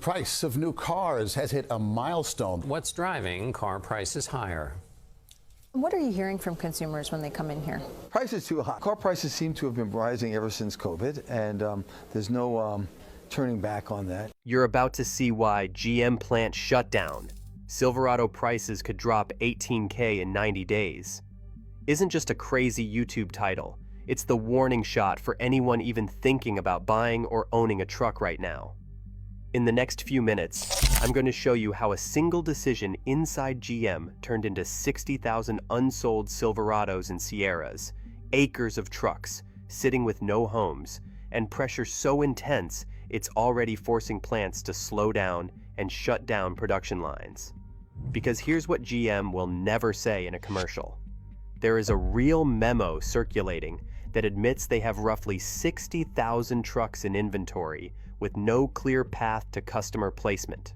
Price of new cars has hit a milestone. What's driving car prices higher? What are you hearing from consumers when they come in here? Prices too high. Car prices seem to have been rising ever since COVID, and there's no turning back on that. You're about to see why GM plant shut down. Silverado prices could drop $18K in 90 days. Isn't just a crazy YouTube title. It's the warning shot for anyone even thinking about buying or owning a truck right now. In the next few minutes, I'm going to show you how a single decision inside GM turned into 60,000 unsold Silverados and Sierras, acres of trucks, sitting with no homes, and pressure so intense it's already forcing plants to slow down and shut down production lines. Because here's what GM will never say in a commercial. There is a real memo circulating that admits they have roughly 60,000 trucks in inventory with no clear path to customer placement.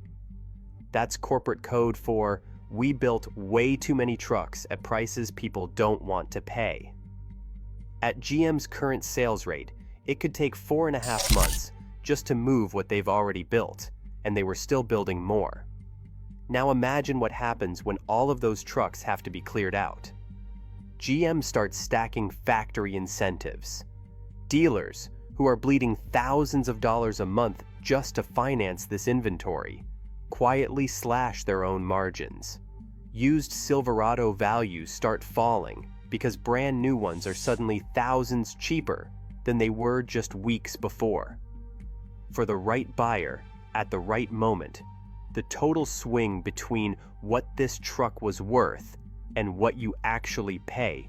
That's corporate code for, we built way too many trucks at prices people don't want to pay. At GM's current sales rate, it could take 4.5 months just to move what they've already built, and they were still building more. Now imagine what happens when all of those trucks have to be cleared out. GM starts stacking factory incentives. Dealers, who are bleeding thousands of dollars a month just to finance this inventory, quietly slash their own margins. Used Silverado values start falling because brand new ones are suddenly thousands cheaper than they were just weeks before. For the right buyer, at the right moment, the total swing between what this truck was worth and what you actually pay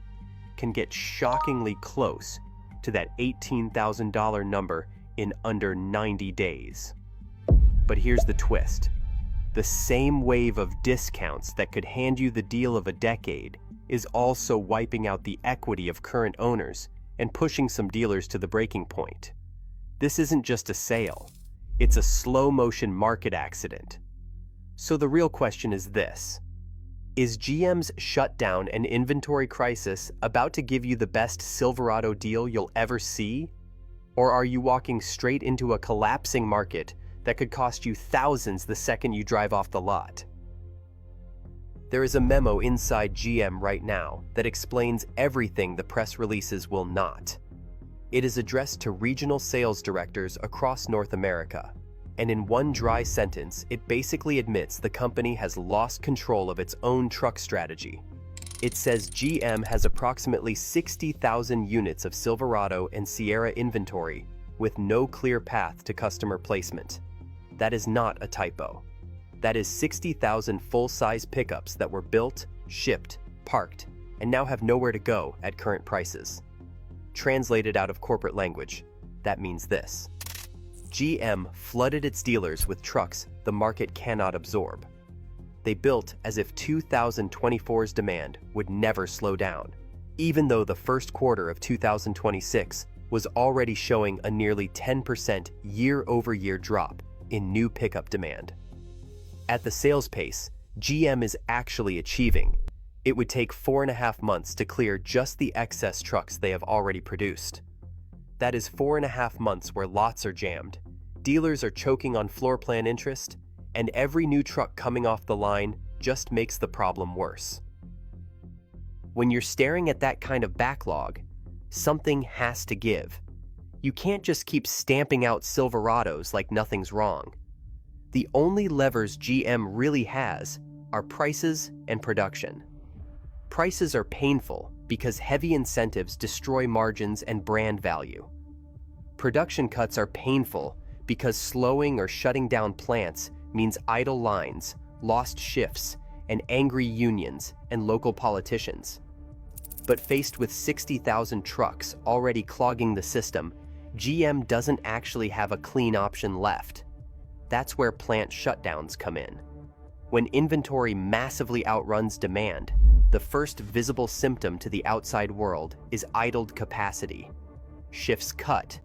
can get shockingly close to that $18,000 number in under 90 days. But here's the twist. The same wave of discounts that could hand you the deal of a decade is also wiping out the equity of current owners and pushing some dealers to the breaking point. This isn't just a sale, it's a slow-motion market accident. So the real question is this. Is GM's shutdown and inventory crisis about to give you the best Silverado deal you'll ever see? Or are you walking straight into a collapsing market that could cost you thousands the second you drive off the lot? There is a memo inside GM right now that explains everything the press releases will not. It is addressed to regional sales directors across North America. And in one dry sentence, it basically admits the company has lost control of its own truck strategy. It says GM has approximately 60,000 units of Silverado and Sierra inventory with no clear path to customer placement. That is not a typo. That is 60,000 full-size pickups that were built, shipped, parked, and now have nowhere to go at current prices. Translated out of corporate language, that means this. GM flooded its dealers with trucks the market cannot absorb. They built as if 2024's demand would never slow down, even though the first quarter of 2026 was already showing a nearly 10% year-over-year drop in new pickup demand. At the sales pace GM is actually achieving, it would take 4.5 months to clear just the excess trucks they have already produced. That is 4.5 months where lots are jammed, dealers are choking on floor plan interest, and every new truck coming off the line just makes the problem worse. When you're staring at that kind of backlog, something has to give. You can't just keep stamping out Silverados like nothing's wrong. The only levers GM really has are prices and production. Prices are painful because heavy incentives destroy margins and brand value. Production cuts are painful because slowing or shutting down plants means idle lines, lost shifts, and angry unions and local politicians. But faced with 60,000 trucks already clogging the system, GM doesn't actually have a clean option left. That's where plant shutdowns come in. When inventory massively outruns demand, the first visible symptom to the outside world is idled capacity. Shifts cut,